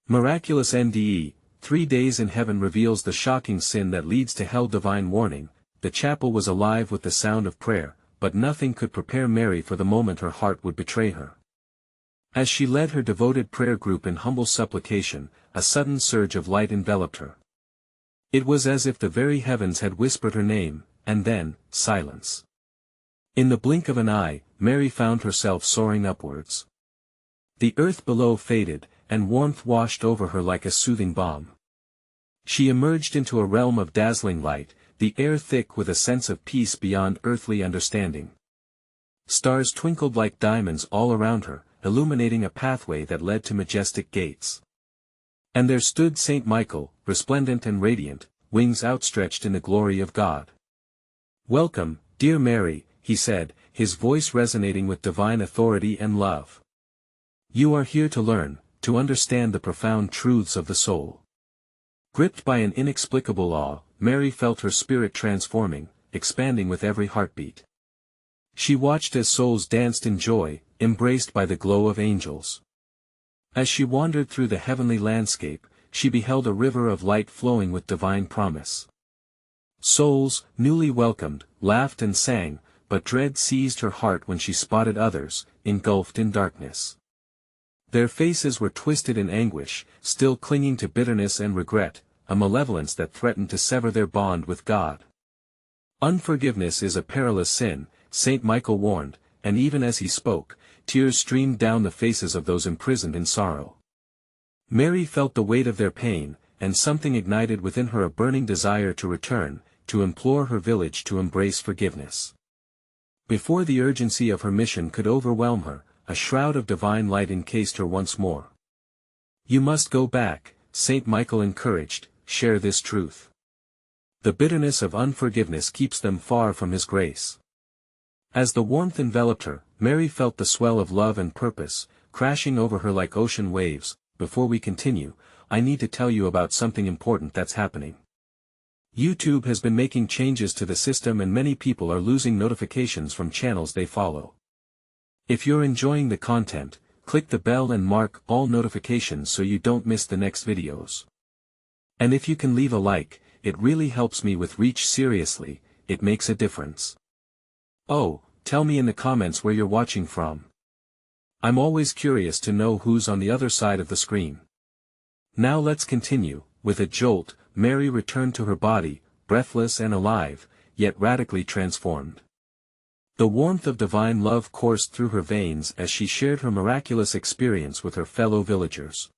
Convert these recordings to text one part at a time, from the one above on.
Miraculous NDE, 3 Days in Heaven reveals the shocking sin that leads to hell. Divine warning, the chapel was alive with the sound of prayer, but nothing could prepare Mary for the moment her heart would betray her. As she led her devoted prayer group in humble supplication, a sudden surge of light enveloped her. It was as if the very heavens had whispered her name, and then, silence. In the blink of an eye, Mary found herself soaring upwards. The earth below faded, and warmth washed over her like a soothing balm. She emerged into a realm of dazzling light, the air thick with a sense of peace beyond earthly understanding. Stars twinkled like diamonds all around her, illuminating a pathway that led to majestic gates. And there stood Saint Michael, resplendent and radiant, wings outstretched in the glory of God. "Welcome, dear Mary," he said, his voice resonating with divine authority and love. "You are here to learn, to understand the profound truths of the soul." Gripped by an inexplicable awe, Mary felt her spirit transforming, expanding with every heartbeat. She watched as souls danced in joy, embraced by the glow of angels. As she wandered through the heavenly landscape, she beheld a river of light flowing with divine promise. Souls, newly welcomed, laughed and sang, but dread seized her heart when she spotted others, engulfed in darkness. Their faces were twisted in anguish, still clinging to bitterness and regret, a malevolence that threatened to sever their bond with God. Unforgiveness is a perilous sin, Saint Michael warned, and even as he spoke, tears streamed down the faces of those imprisoned in sorrow. Mary felt the weight of their pain, and something ignited within her a burning desire to return, to implore her village to embrace forgiveness. Before the urgency of her mission could overwhelm her, a shroud of divine light encased her once more. "You must go back," Saint Michael encouraged, "share this truth. The bitterness of unforgiveness keeps them far from His grace." As the warmth enveloped her, Mary felt the swell of love and purpose, crashing over her like ocean waves. "Before we continue, I need to tell you about something important that's happening. YouTube has been making changes to the system and many people are losing notifications from channels they follow. If you're enjoying the content, click the bell and mark all notifications so you don't miss the next videos. And if you can leave a like, it really helps me with reach. Seriously, it makes a difference. Oh, tell me in the comments where you're watching from. I'm always curious to know who's on the other side of the screen. Now let's continue. With a jolt, Mary returned to her body, breathless and alive, yet radically transformed. The warmth of divine love coursed through her veins as she shared her miraculous experience with her fellow villagers.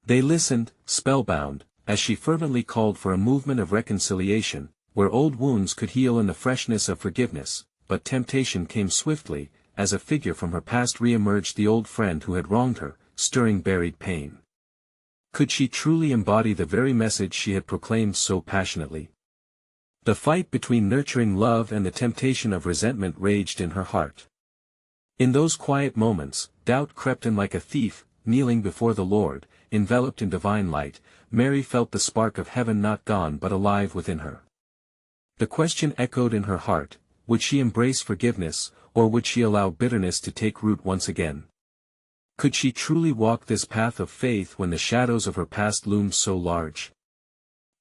They listened, spellbound, as she fervently called for a movement of reconciliation, where old wounds could heal in the freshness of forgiveness. But temptation came swiftly, as a figure from her past re-emerged, the old friend who had wronged her, stirring buried pain. Could she truly embody the very message she had proclaimed so passionately? The fight between nurturing love and the temptation of resentment raged in her heart. In those quiet moments, doubt crept in like a thief. Kneeling before the Lord, enveloped in divine light, Mary felt the spark of heaven not gone but alive within her. The question echoed in her heart: would she embrace forgiveness, or would she allow bitterness to take root once again? Could she truly walk this path of faith when the shadows of her past loomed so large?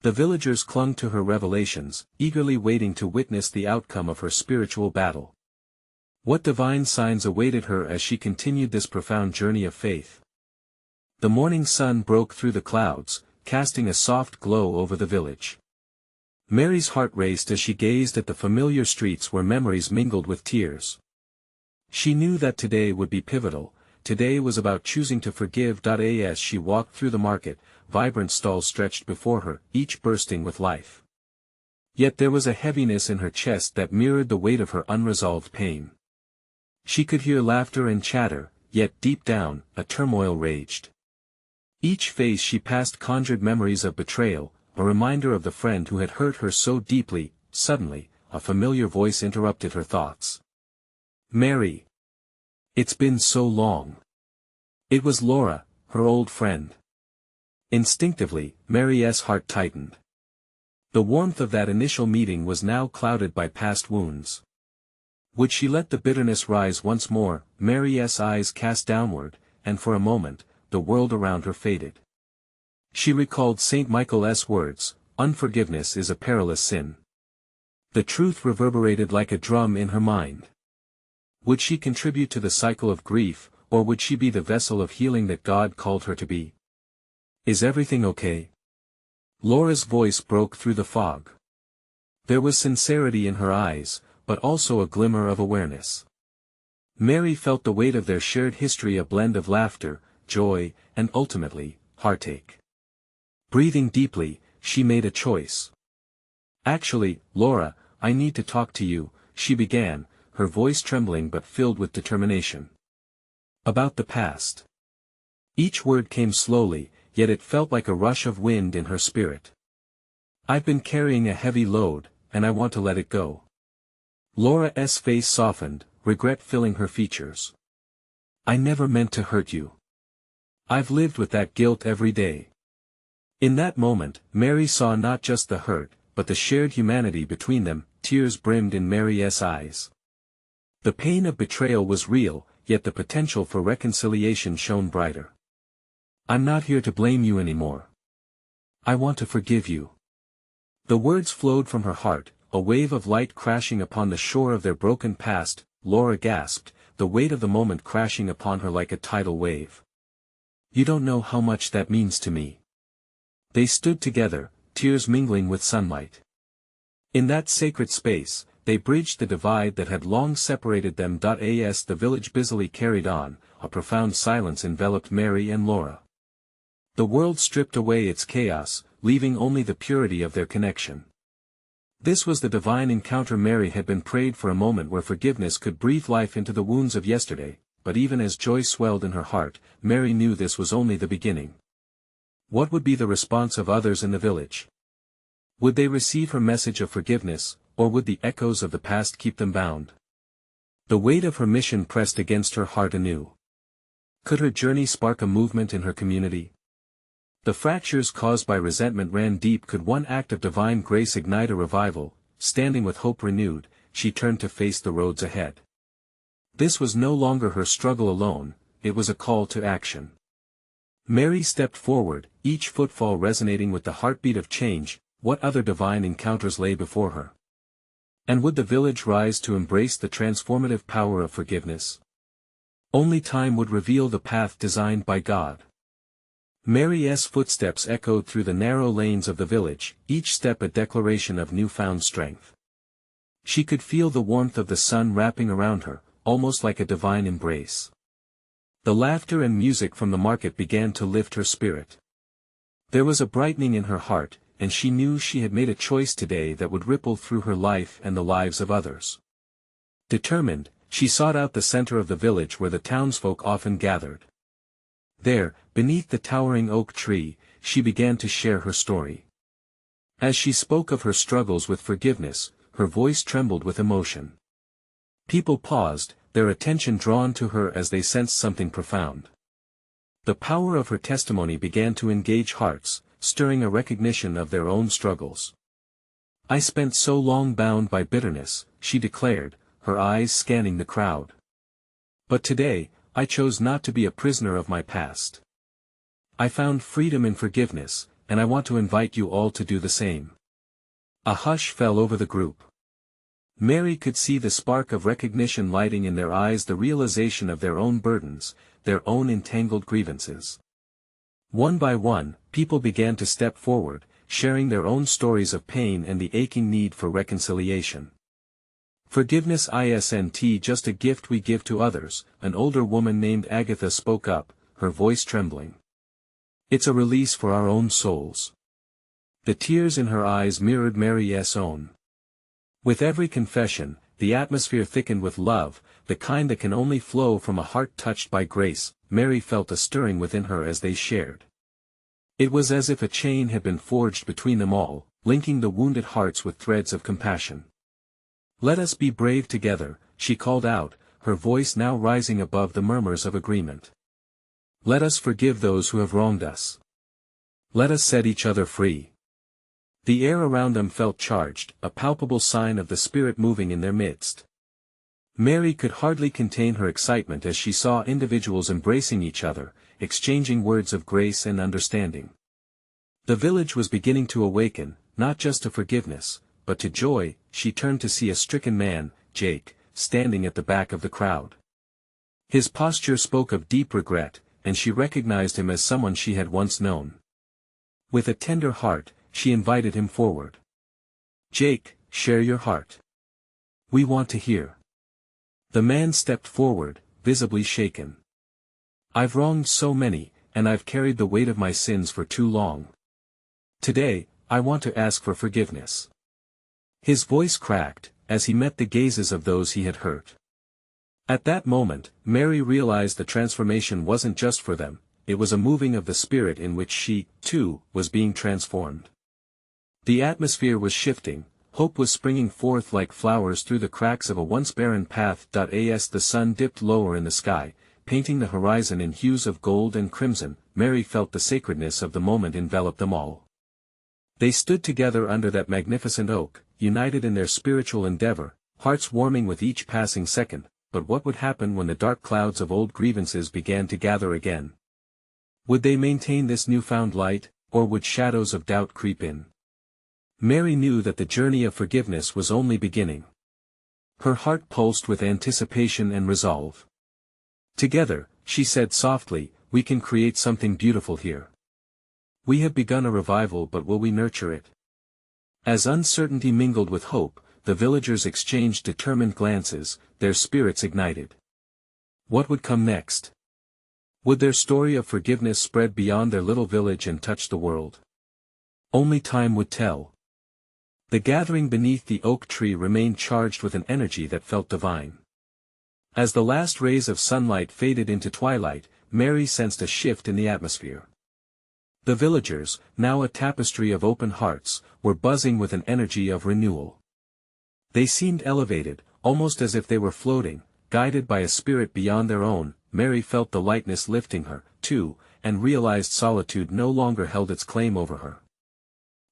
The villagers clung to her revelations, eagerly waiting to witness the outcome of her spiritual battle. What divine signs awaited her as she continued this profound journey of faith? The morning sun broke through the clouds, casting a soft glow over the village. Mary's heart raced as she gazed at the familiar streets where memories mingled with tears. She knew that today would be pivotal. Today was about choosing to forgive. As she walked through the market, vibrant stalls stretched before her, each bursting with life. Yet there was a heaviness in her chest that mirrored the weight of her unresolved pain. She could hear laughter and chatter, yet deep down, a turmoil raged. Each face she passed conjured memories of betrayal, a reminder of the friend who had hurt her so deeply. Suddenly, a familiar voice interrupted her thoughts. "Mary! It's been so long." It was Laura, her old friend. Instinctively, Mary's heart tightened. The warmth of that initial meeting was now clouded by past wounds. Would she let the bitterness rise once more? Mary's eyes cast downward, and for a moment, the world around her faded. She recalled Saint Michael's words, "Unforgiveness is a perilous sin." The truth reverberated like a drum in her mind. Would she contribute to the cycle of grief, or would she be the vessel of healing that God called her to be? "Is everything okay?" Laura's voice broke through the fog. There was sincerity in her eyes, but also a glimmer of awareness. Mary felt the weight of their shared history, a blend of laughter, joy, and ultimately, heartache. Breathing deeply, she made a choice. "Actually, Laura, I need to talk to you," she began, her voice trembling but filled with determination. "About the past." Each word came slowly, yet it felt like a rush of wind in her spirit. "I've been carrying a heavy load, and I want to let it go." Laura's face softened, regret filling her features. "I never meant to hurt you. I've lived with that guilt every day." In that moment, Mary saw not just the hurt, but the shared humanity between them. Tears brimmed in Mary's eyes. The pain of betrayal was real, yet the potential for reconciliation shone brighter. "I'm not here to blame you anymore. I want to forgive you." The words flowed from her heart, a wave of light crashing upon the shore of their broken past. Laura gasped, the weight of the moment crashing upon her like a tidal wave. "You don't know how much that means to me." They stood together, tears mingling with sunlight. In that sacred space, they bridged the divide that had long separated them. As the village busily carried on, a profound silence enveloped Mary and Laura. The world stripped away its chaos, leaving only the purity of their connection. This was the divine encounter. Mary had been prayed for, a moment where forgiveness could breathe life into the wounds of yesterday, but even as joy swelled in her heart, Mary knew this was only the beginning. What would be the response of others in the village? Would they receive her message of forgiveness, or would the echoes of the past keep them bound? The weight of her mission pressed against her heart anew. Could her journey spark a movement in her community? The fractures caused by resentment ran deep. Could one act of divine grace ignite a revival? Standing with hope renewed, she turned to face the roads ahead. This was no longer her struggle alone, it was a call to action. Mary stepped forward, each footfall resonating with the heartbeat of change. What other divine encounters lay before her? And would the village rise to embrace the transformative power of forgiveness? Only time would reveal the path designed by God. Mary's footsteps echoed through the narrow lanes of the village, each step a declaration of newfound strength. She could feel the warmth of the sun wrapping around her, almost like a divine embrace. The laughter and music from the market began to lift her spirit. There was a brightening in her heart, and she knew she had made a choice today that would ripple through her life and the lives of others. Determined, she sought out the center of the village where the townsfolk often gathered. There, beneath the towering oak tree, she began to share her story. As she spoke of her struggles with forgiveness, her voice trembled with emotion. People paused, their attention drawn to her as they sensed something profound. The power of her testimony began to engage hearts, stirring a recognition of their own struggles. "I spent so long bound by bitterness," she declared, her eyes scanning the crowd. "But today, I chose not to be a prisoner of my past. I found freedom in forgiveness, and I want to invite you all to do the same." A hush fell over the group. Mary could see the spark of recognition lighting in their eyes, the realization of their own burdens, their own entangled grievances. One by one, people began to step forward, sharing their own stories of pain and the aching need for reconciliation. "Forgiveness isn't just a gift we give to others," an older woman named Agatha spoke up, her voice trembling. "It's a release for our own souls." The tears in her eyes mirrored Mary's own. With every confession, the atmosphere thickened with love, the kind that can only flow from a heart touched by grace. Mary felt a stirring within her as they shared. It was as if a chain had been forged between them all, linking the wounded hearts with threads of compassion. "Let us be brave together," she called out, her voice now rising above the murmurs of agreement. "Let us forgive those who have wronged us. Let us set each other free." The air around them felt charged, a palpable sign of the Spirit moving in their midst. Mary could hardly contain her excitement as she saw individuals embracing each other, exchanging words of grace and understanding. The village was beginning to awaken, not just to forgiveness, but to joy. She turned to see a stricken man, Jake, standing at the back of the crowd. His posture spoke of deep regret, and she recognized him as someone she had once known. With a tender heart, she invited him forward. "Jake, share your heart. We want to hear." The man stepped forward, visibly shaken. "I've wronged so many, and I've carried the weight of my sins for too long. Today, I want to ask for forgiveness." His voice cracked, as he met the gazes of those he had hurt. At that moment, Mary realized the transformation wasn't just for them, it was a moving of the spirit in which she, too, was being transformed. The atmosphere was shifting, hope was springing forth like flowers through the cracks of a once barren path. As the sun dipped lower in the sky, painting the horizon in hues of gold and crimson, Mary felt the sacredness of the moment envelop them all. They stood together under that magnificent oak, united in their spiritual endeavor, hearts warming with each passing second. But what would happen when the dark clouds of old grievances began to gather again? Would they maintain this newfound light, or would shadows of doubt creep in? Mary knew that the journey of forgiveness was only beginning. Her heart pulsed with anticipation and resolve. Together, she said softly, "We can create something beautiful here. We have begun a revival, but will we nurture it?" As uncertainty mingled with hope, the villagers exchanged determined glances, their spirits ignited. What would come next? Would their story of forgiveness spread beyond their little village and touch the world? Only time would tell. The gathering beneath the oak tree remained charged with an energy that felt divine. As the last rays of sunlight faded into twilight, Mary sensed a shift in the atmosphere. The villagers, now a tapestry of open hearts, were buzzing with an energy of renewal. They seemed elevated, almost as if they were floating, guided by a spirit beyond their own. Mary felt the lightness lifting her, too, and realized solitude no longer held its claim over her.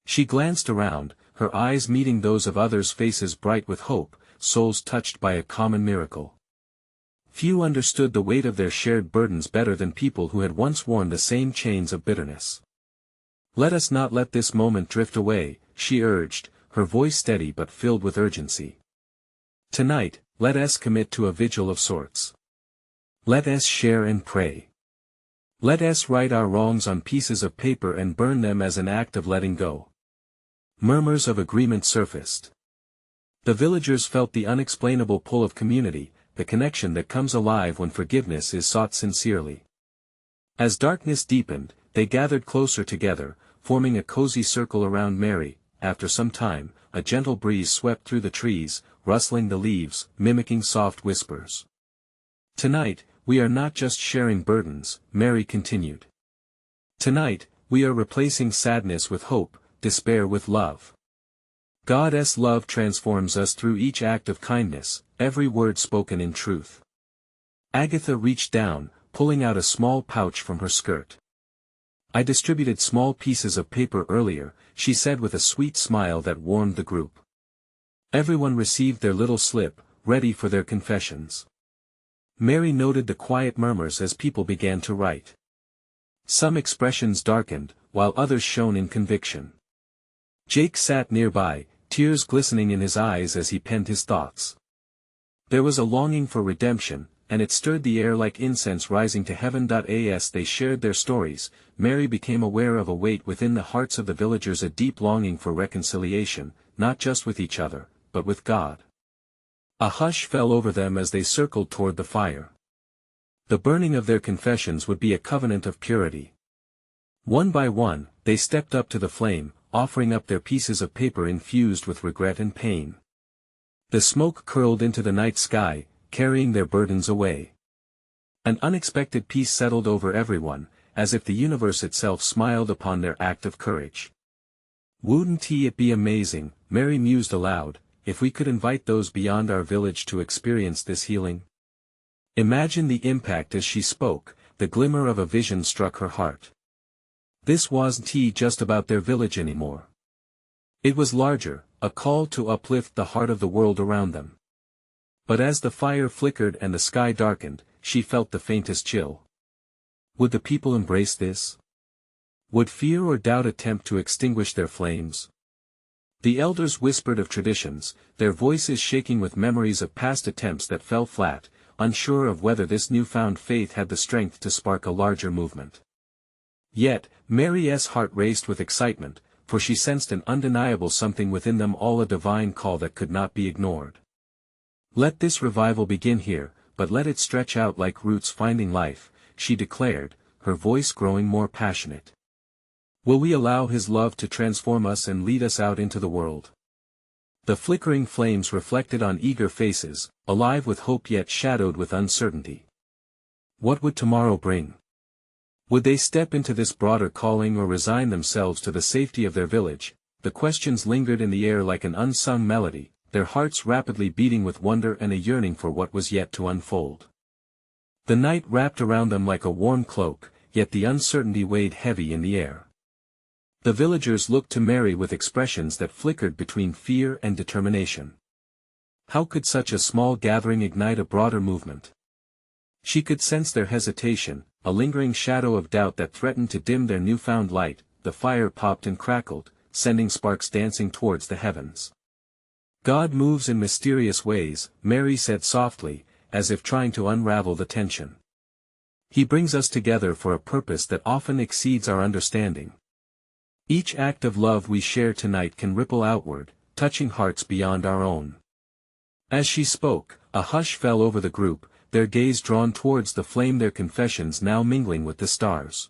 She glanced around, her eyes meeting those of others' faces bright with hope, souls touched by a common miracle. Few understood the weight of their shared burdens better than people who had once worn the same chains of bitterness. "Let us not let this moment drift away," she urged, her voice steady but filled with urgency. "Tonight, let us commit to a vigil of sorts. Let us share and pray. Let us write our wrongs on pieces of paper and burn them as an act of letting go." Murmurs of agreement surfaced. The villagers felt the unexplainable pull of community, the connection that comes alive when forgiveness is sought sincerely. As darkness deepened, they gathered closer together, forming a cozy circle around Mary. After some time, a gentle breeze swept through the trees, rustling the leaves, mimicking soft whispers. "Tonight, we are not just sharing burdens," Mary continued. "Tonight, we are replacing sadness with hope, despair with love. God's love transforms us through each act of kindness, every word spoken in truth." Agatha reached down, pulling out a small pouch from her skirt. "I distributed small pieces of paper earlier," she said with a sweet smile that warmed the group. Everyone received their little slip, ready for their confessions. Mary noted the quiet murmurs as people began to write. Some expressions darkened, while others shone in conviction. Jake sat nearby, tears glistening in his eyes as he penned his thoughts. There was a longing for redemption, and it stirred the air like incense rising to heaven. As they shared their stories, Mary became aware of a weight within the hearts of the villagers, a deep longing for reconciliation, not just with each other, but with God. A hush fell over them as they circled toward the fire. The burning of their confessions would be a covenant of purity. One by one, they stepped up to the flame, offering up their pieces of paper infused with regret and pain. The smoke curled into the night sky, carrying their burdens away. An unexpected peace settled over everyone, as if the universe itself smiled upon their act of courage. "Wouldn't it be amazing," Mary mused aloud, "if we could invite those beyond our village to experience this healing?" Imagine the impact. As she spoke, the glimmer of a vision struck her heart. This wasn't just about their village anymore. It was larger, a call to uplift the heart of the world around them. But as the fire flickered and the sky darkened, she felt the faintest chill. Would the people embrace this? Would fear or doubt attempt to extinguish their flames? The elders whispered of traditions, their voices shaking with memories of past attempts that fell flat, unsure of whether this newfound faith had the strength to spark a larger movement. Yet, Mary's heart raced with excitement, for she sensed an undeniable something within them all, a divine call that could not be ignored. Let this revival begin here, but let it stretch out like roots finding life, she declared, her voice growing more passionate. Will we allow His love to transform us and lead us out into the world? The flickering flames reflected on eager faces, alive with hope yet shadowed with uncertainty. What would tomorrow bring? Would they step into this broader calling or resign themselves to the safety of their village? The questions lingered in the air like an unsung melody, their hearts rapidly beating with wonder and a yearning for what was yet to unfold. The night wrapped around them like a warm cloak, yet the uncertainty weighed heavy in the air. The villagers looked to Mary with expressions that flickered between fear and determination. How could such a small gathering ignite a broader movement? She could sense their hesitation, a lingering shadow of doubt that threatened to dim their newfound light. The fire popped and crackled, sending sparks dancing towards the heavens. God moves in mysterious ways, Mary said softly, as if trying to unravel the tension. He brings us together for a purpose that often exceeds our understanding. Each act of love we share tonight can ripple outward, touching hearts beyond our own. As she spoke, a hush fell over the group, their gaze drawn towards the flame, their confessions now mingling with the stars.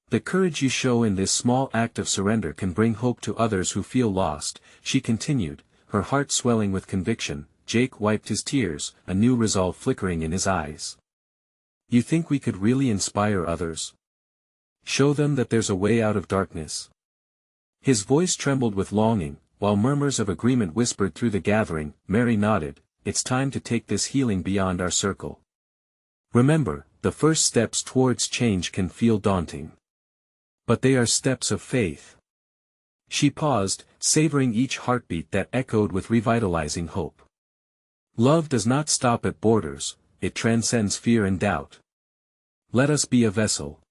The courage you show in this small act of surrender can bring hope to others who feel lost, she continued, her heart swelling with conviction. Jake wiped his tears, a new resolve flickering in his eyes. You think we could really inspire others? Show them that there's a way out of darkness? His voice trembled with longing, while murmurs of agreement whispered through the gathering. Mary nodded. It's time to take this healing beyond our circle. Remember, the first steps towards change can feel daunting. But they are steps of faith. She paused, savoring each heartbeat that echoed with revitalizing hope. Love does not stop at borders, it transcends fear and doubt. Let us be a vessel.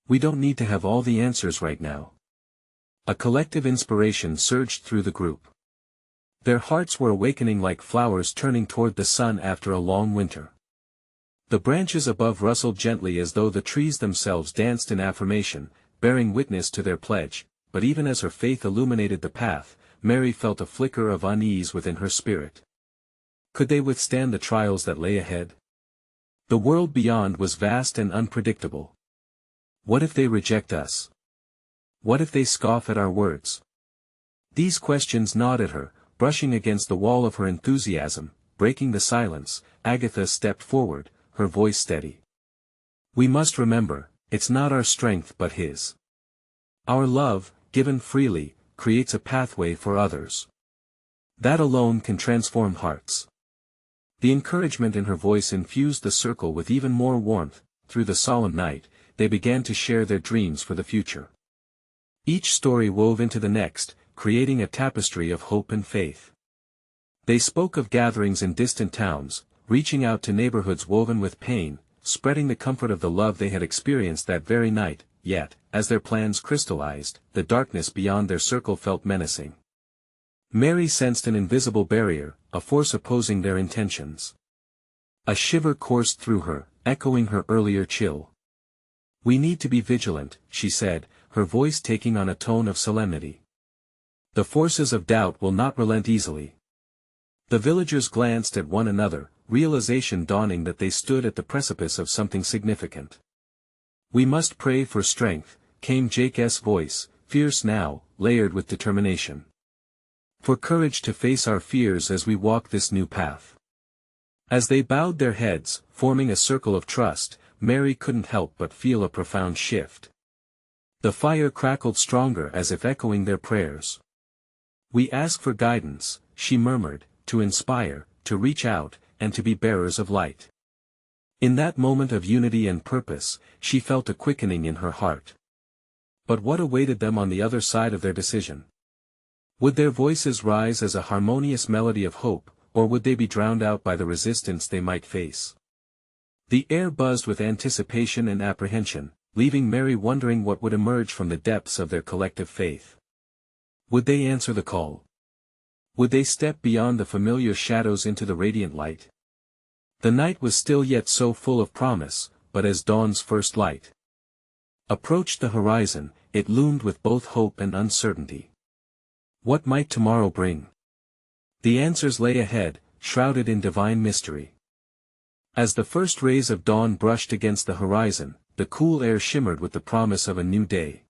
We don't need to have all the answers right now. A collective inspiration surged through the group. Their hearts were awakening like flowers turning toward the sun after a long winter. The branches above rustled gently as though the trees themselves danced in affirmation, bearing witness to their pledge, but even as her faith illuminated the path, Mary felt a flicker of unease within her spirit. Could they withstand the trials that lay ahead? The world beyond was vast and unpredictable. What if they reject us? What if they scoff at our words? These questions gnawed at her, brushing against the wall of her enthusiasm. Breaking the silence, Agatha stepped forward, her voice steady. We must remember, it's not our strength but His. Our love, given freely, creates a pathway for others. That alone can transform hearts. The encouragement in her voice infused the circle with even more warmth. Through the solemn night, they began to share their dreams for the future. Each story wove into the next, creating a tapestry of hope and faith. They spoke of gatherings in distant towns, reaching out to neighborhoods woven with pain, spreading the comfort of the love they had experienced that very night. Yet, as their plans crystallized, the darkness beyond their circle felt menacing. Mary sensed an invisible barrier, a force opposing their intentions. A shiver coursed through her, echoing her earlier chill. We need to be vigilant, she said, her voice taking on a tone of solemnity. The forces of doubt will not relent easily. The villagers glanced at one another, realization dawning that they stood at the precipice of something significant. We must pray for strength, came Jake's voice, fierce now, layered with determination. For courage to face our fears as we walk this new path. As they bowed their heads, forming a circle of trust, Mary couldn't help but feel a profound shift. The fire crackled stronger as if echoing their prayers. We ask for guidance, she murmured, to inspire, to reach out, and to be bearers of light. In that moment of unity and purpose, she felt a quickening in her heart. But what awaited them on the other side of their decision? Would their voices rise as a harmonious melody of hope, or would they be drowned out by the resistance they might face? The air buzzed with anticipation and apprehension, leaving Mary wondering what would emerge from the depths of their collective faith. Would they answer the call? Would they step beyond the familiar shadows into the radiant light? The night was still yet so full of promise, but as dawn's first light approached the horizon, it loomed with both hope and uncertainty. What might tomorrow bring? The answers lay ahead, shrouded in divine mystery. As the first rays of dawn brushed against the horizon, the cool air shimmered with the promise of a new day.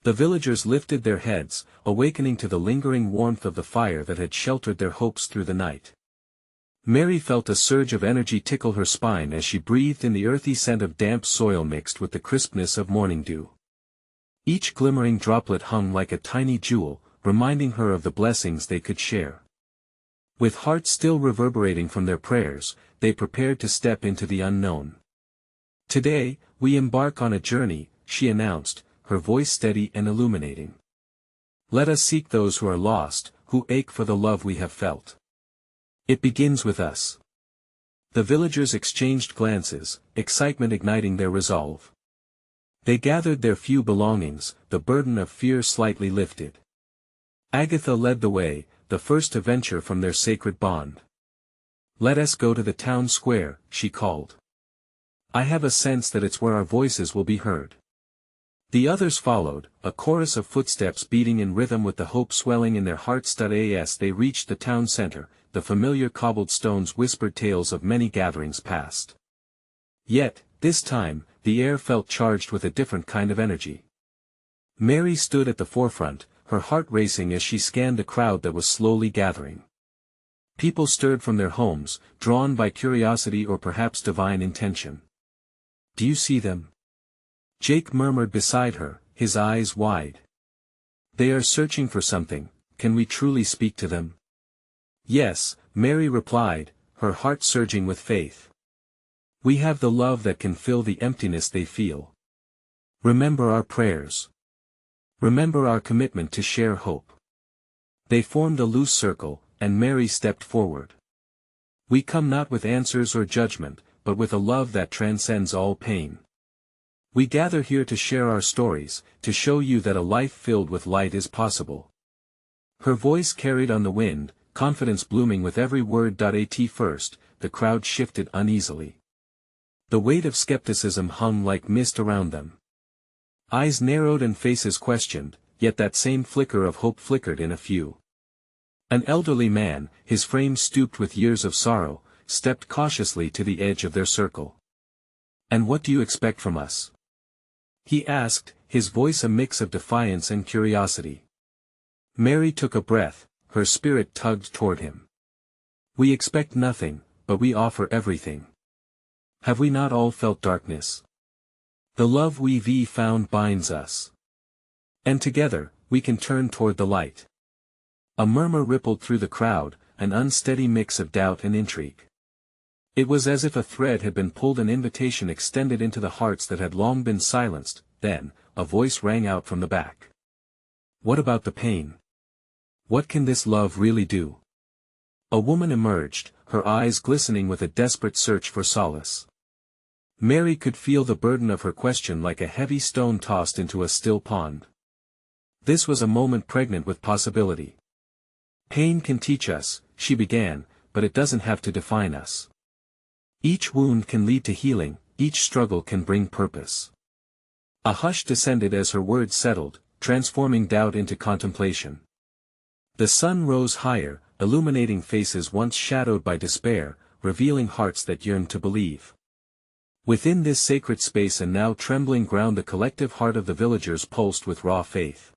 The villagers lifted their heads, awakening to the lingering warmth of the fire that had sheltered their hopes through the night. Mary felt a surge of energy tickle her spine as she breathed in the earthy scent of damp soil mixed with the crispness of morning dew. Each glimmering droplet hung like a tiny jewel, reminding her of the blessings they could share. With hearts still reverberating from their prayers, they prepared to step into the unknown. "Today, we embark on a journey," she announced, her voice steady and illuminating. "Let us seek those who are lost, who ache for the love we have felt. It begins with us." The villagers exchanged glances, excitement igniting their resolve. They gathered their few belongings, the burden of fear slightly lifted. Agatha led the way, the first to venture from their sacred bond. "Let us go to the town square," she called. "I have a sense that it's where our voices will be heard." The others followed, a chorus of footsteps beating in rhythm with the hope swelling in their hearts. As they reached the town center, the familiar cobbled stones whispered tales of many gatherings past. Yet, this time, the air felt charged with a different kind of energy. Mary stood at the forefront, her heart racing as she scanned the crowd that was slowly gathering. People stirred from their homes, drawn by curiosity or perhaps divine intention. "Do you see them?" Jake murmured beside her, his eyes wide. "They are searching for something. Can we truly speak to them?" "Yes," Mary replied, her heart surging with faith. "We have the love that can fill the emptiness they feel. Remember our prayers. Remember our commitment to share hope." They formed a loose circle, and Mary stepped forward. "We come not with answers or judgment, but with a love that transcends all pain. We gather here to share our stories, to show you that a life filled with light is possible." Her voice carried on the wind, confidence blooming with every word. At first, the crowd shifted uneasily. The weight of skepticism hung like mist around them. Eyes narrowed and faces questioned, yet that same flicker of hope flickered in a few. An elderly man, his frame stooped with years of sorrow, stepped cautiously to the edge of their circle. "And what do you expect from us?" he asked, his voice a mix of defiance and curiosity. Mary took a breath, her spirit tugged toward him. "We expect nothing, but we offer everything. Have we not all felt darkness? The love we've found binds us. And together, we can turn toward the light." A murmur rippled through the crowd, an unsteady mix of doubt and intrigue. It was as if a thread had been pulled, an invitation extended into the hearts that had long been silenced. Then, a voice rang out from the back. "What about the pain? What can this love really do?" A woman emerged, her eyes glistening with a desperate search for solace. Mary could feel the burden of her question like a heavy stone tossed into a still pond. This was a moment pregnant with possibility. "Pain can teach us," she began, "but it doesn't have to define us. Each wound can lead to healing, each struggle can bring purpose." A hush descended as her words settled, transforming doubt into contemplation. The sun rose higher, illuminating faces once shadowed by despair, revealing hearts that yearned to believe. Within this sacred space and now trembling ground, the collective heart of the villagers pulsed with raw faith.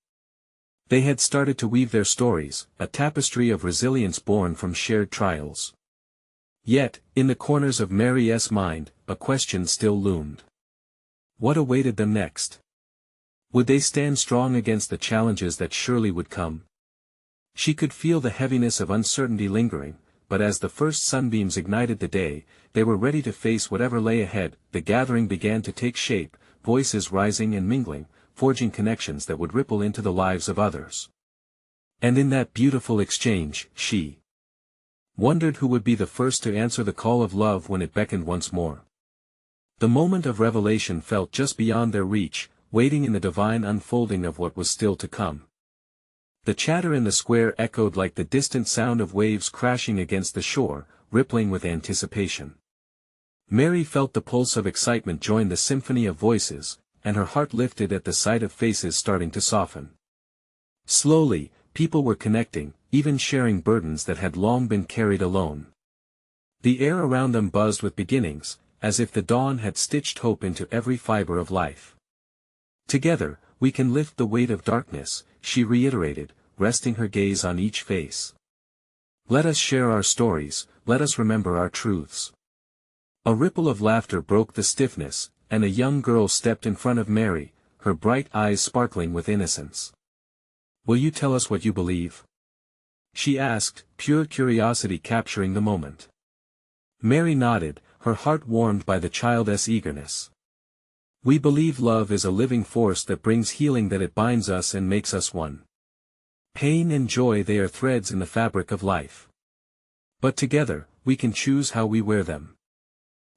They had started to weave their stories, a tapestry of resilience born from shared trials. Yet, in the corners of Mary's mind, a question still loomed. What awaited them next? Would they stand strong against the challenges that surely would come? She could feel the heaviness of uncertainty lingering, but as the first sunbeams ignited the day, they were ready to face whatever lay ahead. The gathering began to take shape, voices rising and mingling, forging connections that would ripple into the lives of others. And in that beautiful exchange, she wondered who would be the first to answer the call of love when it beckoned once more. The moment of revelation felt just beyond their reach, waiting in the divine unfolding of what was still to come. The chatter in the square echoed like the distant sound of waves crashing against the shore, rippling with anticipation. Mary felt the pulse of excitement join the symphony of voices, and her heart lifted at the sight of faces starting to soften. Slowly, people were connecting, even sharing burdens that had long been carried alone. The air around them buzzed with beginnings, as if the dawn had stitched hope into every fiber of life. Together, we can lift the weight of darkness, she reiterated, resting her gaze on each face. Let us share our stories, let us remember our truths. A ripple of laughter broke the stiffness, and a young girl stepped in front of Mary, her bright eyes sparkling with innocence. Will you tell us what you believe? She asked, pure curiosity capturing the moment. Mary nodded, her heart warmed by the child's eagerness. We believe love is a living force that brings healing, that it binds us and makes us one. Pain and joy, they are threads in the fabric of life. But together, we can choose how we wear them.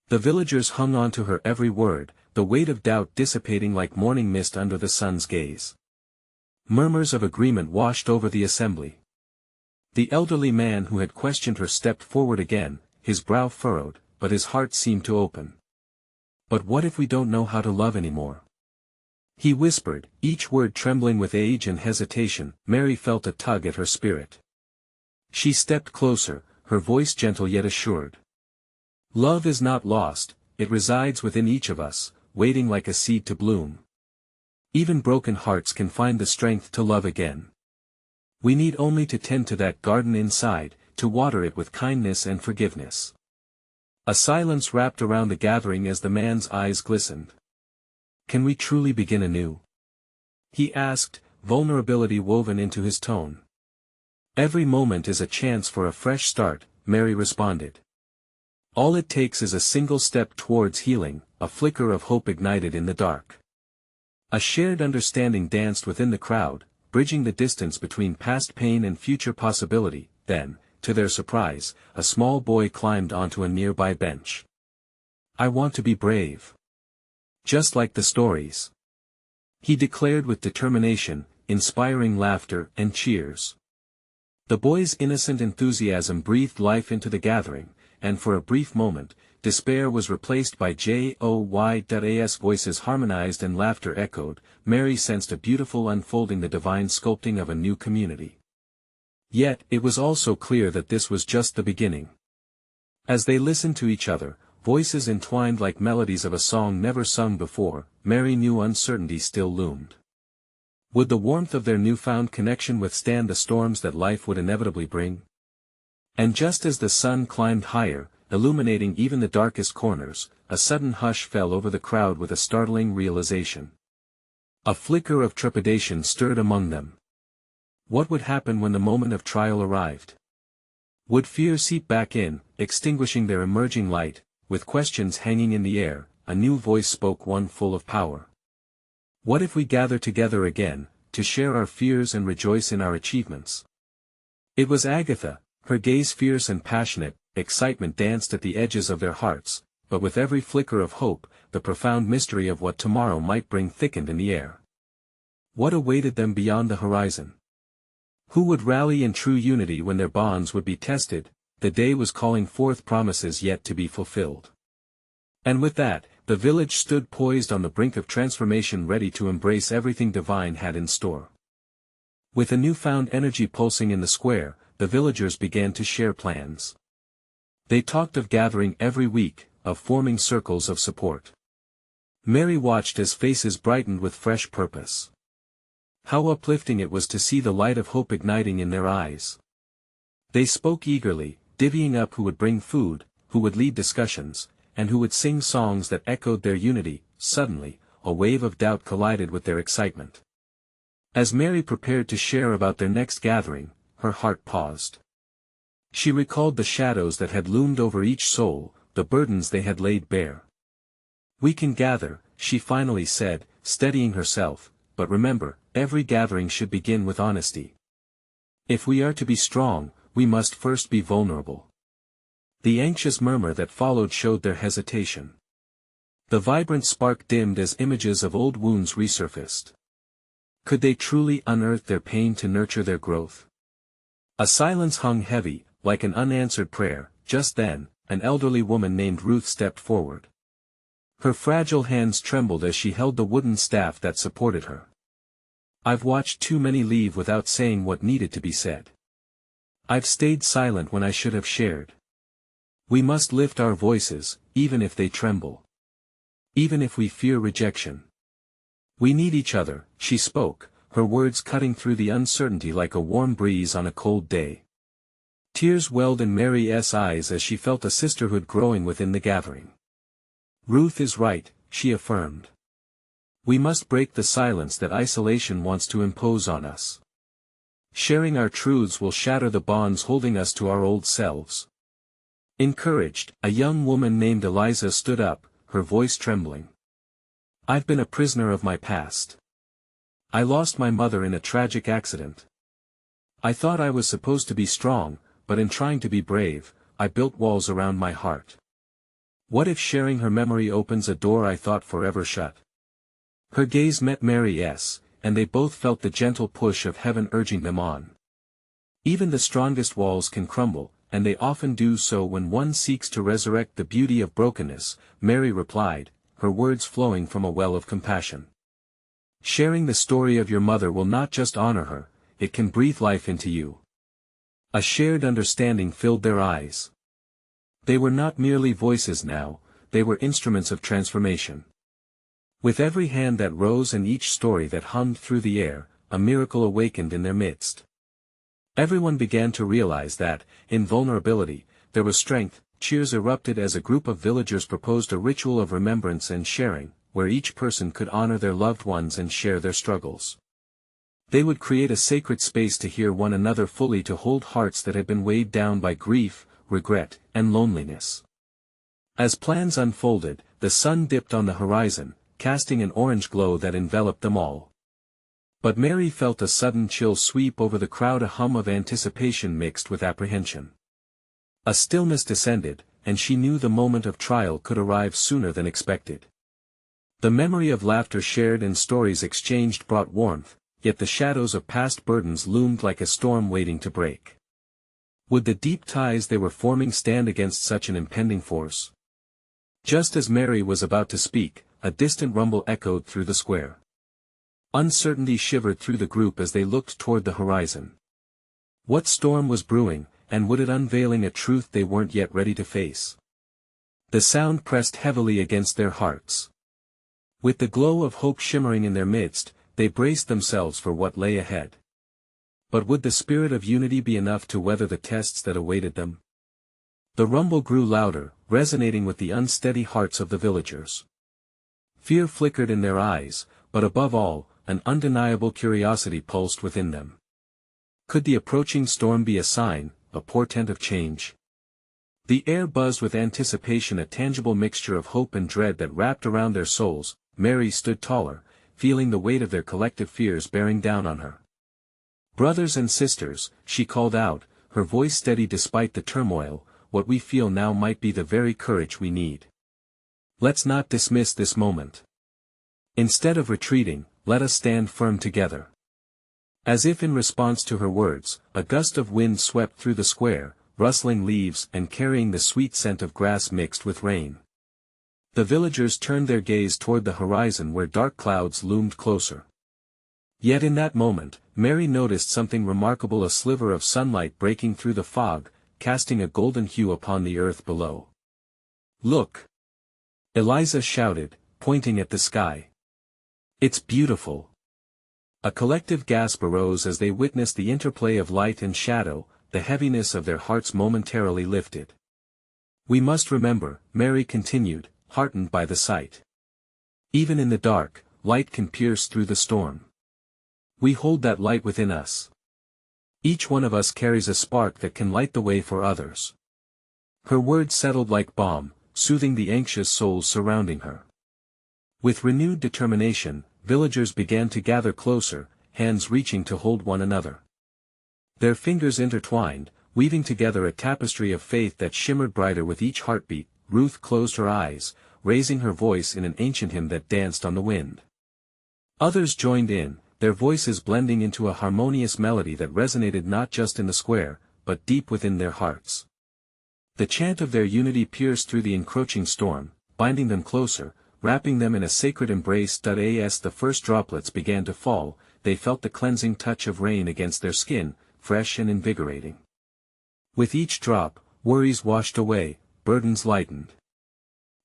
The villagers hung on to her every word, the weight of doubt dissipating like morning mist under the sun's gaze. Murmurs of agreement washed over the assembly. The elderly man who had questioned her stepped forward again, his brow furrowed, but his heart seemed to open. But what if we don't know how to love anymore? He whispered, each word trembling with age and hesitation. Mary felt a tug at her spirit. She stepped closer, her voice gentle yet assured. Love is not lost, it resides within each of us, waiting like a seed to bloom. Even broken hearts can find the strength to love again. We need only to tend to that garden inside, to water it with kindness and forgiveness. A silence wrapped around the gathering as the man's eyes glistened. Can we truly begin anew? He asked, vulnerability woven into his tone. Every moment is a chance for a fresh start, Mary responded. All it takes is a single step towards healing, a flicker of hope ignited in the dark. A shared understanding danced within the crowd, bridging the distance between past pain and future possibility. Then, to their surprise, a small boy climbed onto a nearby bench. I want to be brave. Just like the stories. He declared with determination, inspiring laughter and cheers. The boy's innocent enthusiasm breathed life into the gathering, and for a brief moment, despair was replaced by joy. Voices harmonized and laughter echoed. Mary sensed a beautiful unfolding, the divine sculpting of a new community. Yet, it was also clear that this was just the beginning. As they listened to each other, voices entwined like melodies of a song never sung before, Mary knew uncertainty still loomed. Would the warmth of their newfound connection withstand the storms that life would inevitably bring? And just as the sun climbed higher, illuminating even the darkest corners, a sudden hush fell over the crowd with a startling realization. A flicker of trepidation stirred among them. What would happen when the moment of trial arrived? Would fear seep back in, extinguishing their emerging light? With questions hanging in the air, a new voice spoke, one full of power. What if we gather together again, to share our fears and rejoice in our achievements? It was Agatha, her gaze fierce and passionate. Excitement danced at the edges of their hearts, but with every flicker of hope, the profound mystery of what tomorrow might bring thickened in the air. What awaited them beyond the horizon? Who would rally in true unity when their bonds would be tested? The day was calling forth promises yet to be fulfilled. And with that, the village stood poised on the brink of transformation, ready to embrace everything divine had in store. With a newfound energy pulsing in the square, the villagers began to share plans. They talked of gathering every week, of forming circles of support. Mary watched as faces brightened with fresh purpose. How uplifting it was to see the light of hope igniting in their eyes. They spoke eagerly, divvying up who would bring food, who would lead discussions, and who would sing songs that echoed their unity. Suddenly, a wave of doubt collided with their excitement. As Mary prepared to share about their next gathering, her heart paused. She recalled the shadows that had loomed over each soul, the burdens they had laid bare. We can gather, she finally said, steadying herself, but remember, every gathering should begin with honesty. If we are to be strong, we must first be vulnerable. The anxious murmur that followed showed their hesitation. The vibrant spark dimmed as images of old wounds resurfaced. Could they truly unearth their pain to nurture their growth? A silence hung heavy, like an unanswered prayer. Just then, an elderly woman named Ruth stepped forward. Her fragile hands trembled as she held the wooden staff that supported her. "I've watched too many leave without saying what needed to be said. I've stayed silent when I should have shared. We must lift our voices, even if they tremble. Even if we fear rejection. We need each other," she spoke, her words cutting through the uncertainty like a warm breeze on a cold day. Tears welled in Mary's eyes as she felt a sisterhood growing within the gathering. "Ruth is right," she affirmed. "We must break the silence that isolation wants to impose on us. Sharing our truths will shatter the bonds holding us to our old selves." Encouraged, a young woman named Eliza stood up, her voice trembling. "I've been a prisoner of my past. I lost my mother in a tragic accident. I thought I was supposed to be strong, but in trying to be brave, I built walls around my heart. What if sharing her memory opens a door I thought forever shut?" Her gaze met Mary's, and they both felt the gentle push of heaven urging them on. Even the strongest walls can crumble, and they often do so when one seeks to resurrect the beauty of brokenness, Mary replied, her words flowing from a well of compassion. "Sharing the story of your mother will not just honor her, it can breathe life into you." A shared understanding filled their eyes. They were not merely voices now, they were instruments of transformation. With every hand that rose and each story that hummed through the air, a miracle awakened in their midst. Everyone began to realize that, in vulnerability, there was strength. Cheers erupted as a group of villagers proposed a ritual of remembrance and sharing, where each person could honor their loved ones and share their struggles. They would create a sacred space to hear one another fully, to hold hearts that had been weighed down by grief, regret, and loneliness. As plans unfolded, the sun dipped on the horizon, casting an orange glow that enveloped them all. But Mary felt a sudden chill sweep over the crowd, a hum of anticipation mixed with apprehension. A stillness descended, and she knew the moment of trial could arrive sooner than expected. The memory of laughter shared and stories exchanged brought warmth, yet the shadows of past burdens loomed like a storm waiting to break. Would the deep ties they were forming stand against such an impending force? Just as Mary was about to speak, a distant rumble echoed through the square. Uncertainty shivered through the group as they looked toward the horizon. What storm was brewing, and would it unveiling a truth they weren't yet ready to face? The sound pressed heavily against their hearts. With the glow of hope shimmering in their midst, they braced themselves for what lay ahead. But would the spirit of unity be enough to weather the tests that awaited them? The rumble grew louder, resonating with the unsteady hearts of the villagers. Fear flickered in their eyes, but above all, an undeniable curiosity pulsed within them. Could the approaching storm be a sign, a portent of change? The air buzzed with anticipation, a tangible mixture of hope and dread that wrapped around their souls. Mary stood taller, feeling the weight of their collective fears bearing down on her. "Brothers and sisters," she called out, her voice steady despite the turmoil, "what we feel now might be the very courage we need. Let's not dismiss this moment. Instead of retreating, let us stand firm together." As if in response to her words, a gust of wind swept through the square, rustling leaves and carrying the sweet scent of grass mixed with rain. The villagers turned their gaze toward the horizon where dark clouds loomed closer. Yet in that moment, Mary noticed something remarkable, a sliver of sunlight breaking through the fog, casting a golden hue upon the earth below. "Look!" Eliza shouted, pointing at the sky. "It's beautiful." A collective gasp arose as they witnessed the interplay of light and shadow, the heaviness of their hearts momentarily lifted. "We must remember," Mary continued, heartened by the sight. "Even in the dark, light can pierce through the storm. We hold that light within us. Each one of us carries a spark that can light the way for others." Her words settled like balm, soothing the anxious souls surrounding her. With renewed determination, villagers began to gather closer, hands reaching to hold one another. Their fingers intertwined, weaving together a tapestry of faith that shimmered brighter with each heartbeat. Ruth closed her eyes, raising her voice in an ancient hymn that danced on the wind. Others joined in, their voices blending into a harmonious melody that resonated not just in the square, but deep within their hearts. The chant of their unity pierced through the encroaching storm, binding them closer, wrapping them in a sacred embrace. As the first droplets began to fall, they felt the cleansing touch of rain against their skin, fresh and invigorating. With each drop, worries washed away, burdens lightened.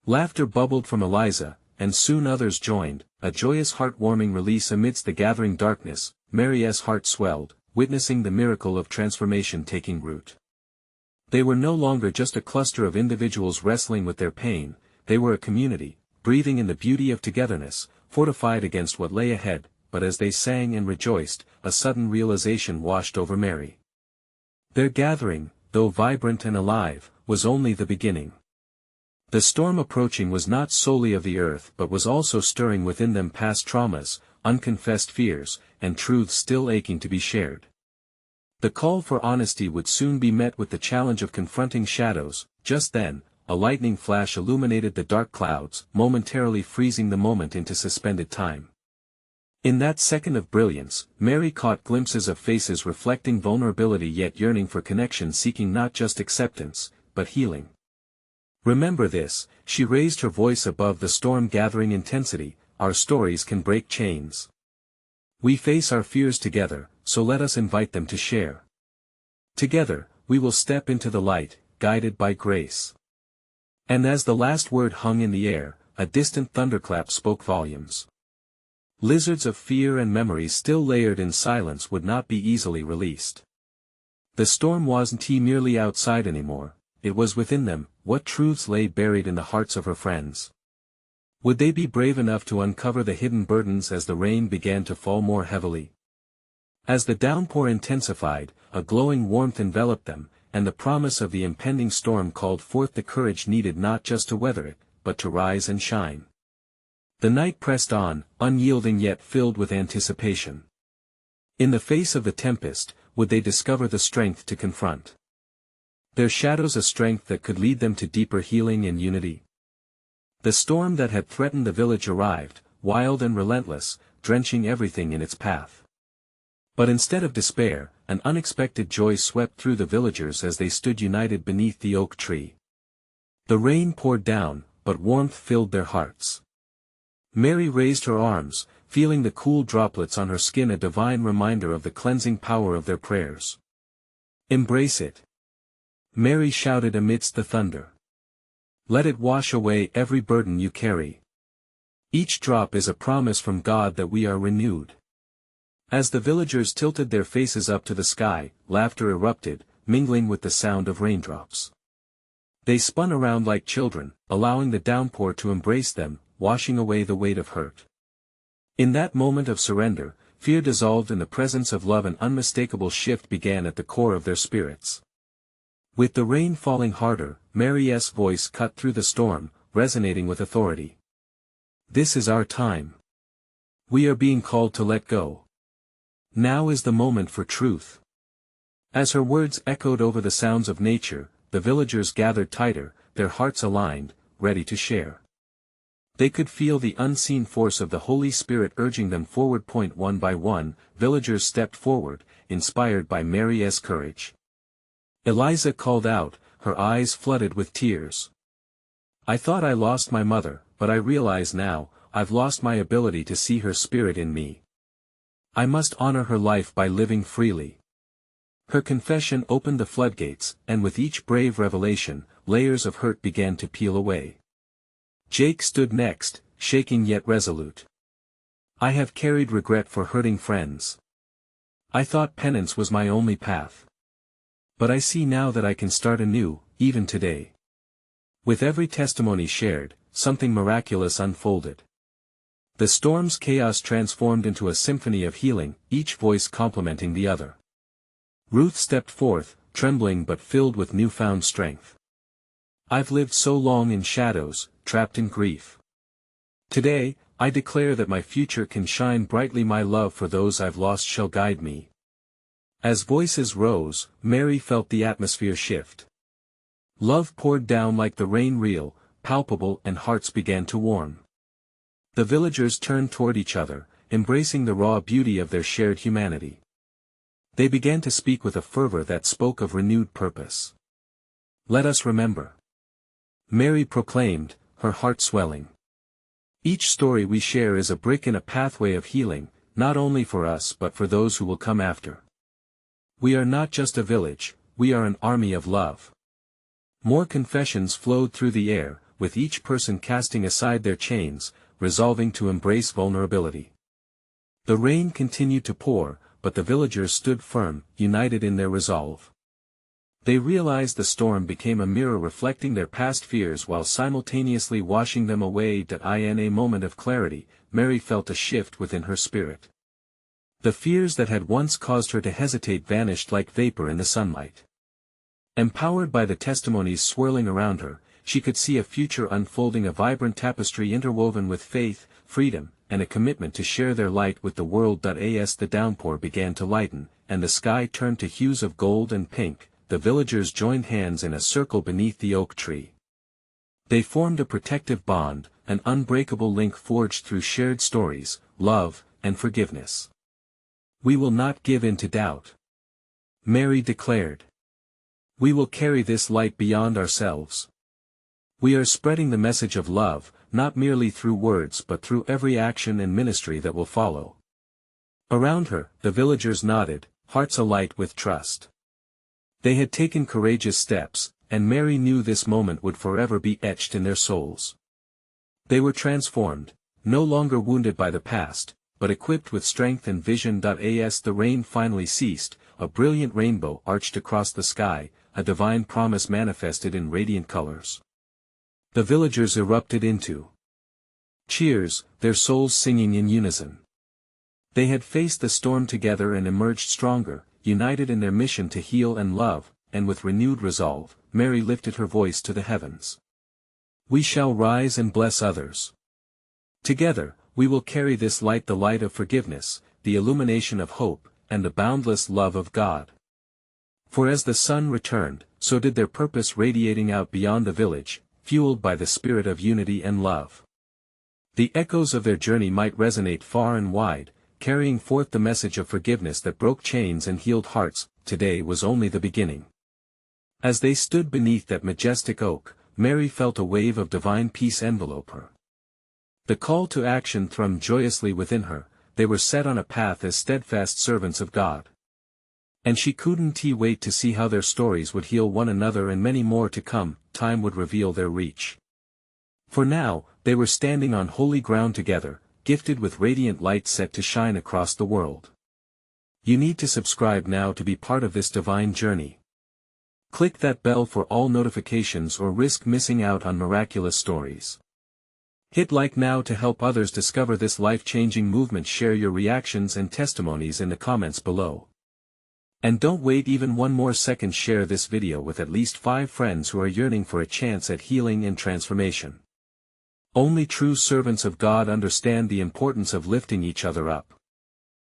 Laughter bubbled from Eliza, and soon others joined, a joyous heartwarming release amidst the gathering darkness. Mary's heart swelled, witnessing the miracle of transformation taking root. They were no longer just a cluster of individuals wrestling with their pain, they were a community, breathing in the beauty of togetherness, fortified against what lay ahead. But as they sang and rejoiced, a sudden realization washed over Mary. Their gathering, though vibrant and alive, was only the beginning. The storm approaching was not solely of the earth but was also stirring within them past traumas, unconfessed fears, and truths still aching to be shared. The call for honesty would soon be met with the challenge of confronting shadows. Just then, a lightning flash illuminated the dark clouds, momentarily freezing the moment into suspended time. In that second of brilliance, Mary caught glimpses of faces reflecting vulnerability yet yearning for connection, seeking not just acceptance, but healing. Remember this, she raised her voice above the storm-gathering intensity, our stories can break chains. We face our fears together, so let us invite them to share. Together, we will step into the light, guided by grace. And as the last word hung in the air, a distant thunderclap spoke volumes. Lizards of fear and memories still layered in silence would not be easily released. The storm wasn't merely outside anymore, it was within them. What truths lay buried in the hearts of her friends? Would they be brave enough to uncover the hidden burdens as the rain began to fall more heavily? As the downpour intensified, a glowing warmth enveloped them, and the promise of the impending storm called forth the courage needed not just to weather it, but to rise and shine. The night pressed on, unyielding yet filled with anticipation. In the face of the tempest, would they discover the strength to confront their shadows, a strength that could lead them to deeper healing and unity? The storm that had threatened the village arrived, wild and relentless, drenching everything in its path. But instead of despair, an unexpected joy swept through the villagers as they stood united beneath the oak tree. The rain poured down, but warmth filled their hearts. Mary raised her arms, feeling the cool droplets on her skin, a divine reminder of the cleansing power of their prayers. "Embrace it," Mary shouted amidst the thunder. "Let it wash away every burden you carry. Each drop is a promise from God that we are renewed." As the villagers tilted their faces up to the sky, laughter erupted, mingling with the sound of raindrops. They spun around like children, allowing the downpour to embrace them, washing away the weight of hurt. In that moment of surrender, fear dissolved in the presence of love. An unmistakable shift began at the core of their spirits. With the rain falling harder, Mary's voice cut through the storm, resonating with authority. "This is our time. We are being called to let go. Now is the moment for truth." As her words echoed over the sounds of nature, the villagers gathered tighter, their hearts aligned, ready to share. They could feel the unseen force of the Holy Spirit urging them forward. One by one, villagers stepped forward, inspired by Mary's courage. Eliza called out, her eyes flooded with tears. "I thought I lost my mother, but I realize now, I've lost my ability to see her spirit in me. I must honor her life by living freely." Her confession opened the floodgates, and with each brave revelation, layers of hurt began to peel away. Jake stood next, shaking yet resolute. "I have carried regret for hurting friends. I thought penance was my only path. But I see now that I can start anew, even today." With every testimony shared, something miraculous unfolded. The storm's chaos transformed into a symphony of healing, each voice complementing the other. Ruth stepped forth, trembling but filled with newfound strength. "I've lived so long in shadows, trapped in grief. Today, I declare that my future can shine brightly. My love for those I've lost shall guide me." As voices rose, Mary felt the atmosphere shift. Love poured down like the rain, real, palpable, and hearts began to warm. The villagers turned toward each other, embracing the raw beauty of their shared humanity. They began to speak with a fervor that spoke of renewed purpose. "Let us remember," Mary proclaimed, her heart swelling. "Each story we share is a brick in a pathway of healing, not only for us but for those who will come after. We are not just a village, we are an army of love." More confessions flowed through the air, with each person casting aside their chains, resolving to embrace vulnerability. The rain continued to pour, but the villagers stood firm, united in their resolve. They realized the storm became a mirror reflecting their past fears while simultaneously washing them away. In a moment of clarity, Mary felt a shift within her spirit. The fears that had once caused her to hesitate vanished like vapor in the sunlight. Empowered by the testimonies swirling around her, she could see a future unfolding, a vibrant tapestry interwoven with faith, freedom, and a commitment to share their light with the world. As the downpour began to lighten, and the sky turned to hues of gold and pink, the villagers joined hands in a circle beneath the oak tree. They formed a protective bond, an unbreakable link forged through shared stories, love, and forgiveness. "We will not give in to doubt," Mary declared. "We will carry this light beyond ourselves. We are spreading the message of love, not merely through words but through every action and ministry that will follow." Around her, the villagers nodded, hearts alight with trust. They had taken courageous steps, and Mary knew this moment would forever be etched in their souls. They were transformed, no longer wounded by the past, but equipped with strength and vision. As the rain finally ceased, a brilliant rainbow arched across the sky, a divine promise manifested in radiant colors. The villagers erupted into cheers, their souls singing in unison. They had faced the storm together and emerged stronger, united in their mission to heal and love, and with renewed resolve, Mary lifted her voice to the heavens. "We shall rise and bless others. Together, we will carry this light, the light of forgiveness, the illumination of hope, and the boundless love of God." For as the sun returned, so did their purpose, radiating out beyond the village, fueled by the spirit of unity and love. The echoes of their journey might resonate far and wide, carrying forth the message of forgiveness that broke chains and healed hearts. Today was only the beginning. As they stood beneath that majestic oak, Mary felt a wave of divine peace envelope her. The call to action thrummed joyously within her. They were set on a path as steadfast servants of God. And she couldn't wait to see how their stories would heal one another and many more to come. Time would reveal their reach. For now, they were standing on holy ground together, gifted with radiant light set to shine across the world. You need to subscribe now to be part of this divine journey. Click that bell for all notifications or risk missing out on miraculous stories. Hit like now to help others discover this life-changing movement. Share your reactions and testimonies in the comments below. And don't wait even one more second. Share this video with at least 5 friends who are yearning for a chance at healing and transformation. Only true servants of God understand the importance of lifting each other up.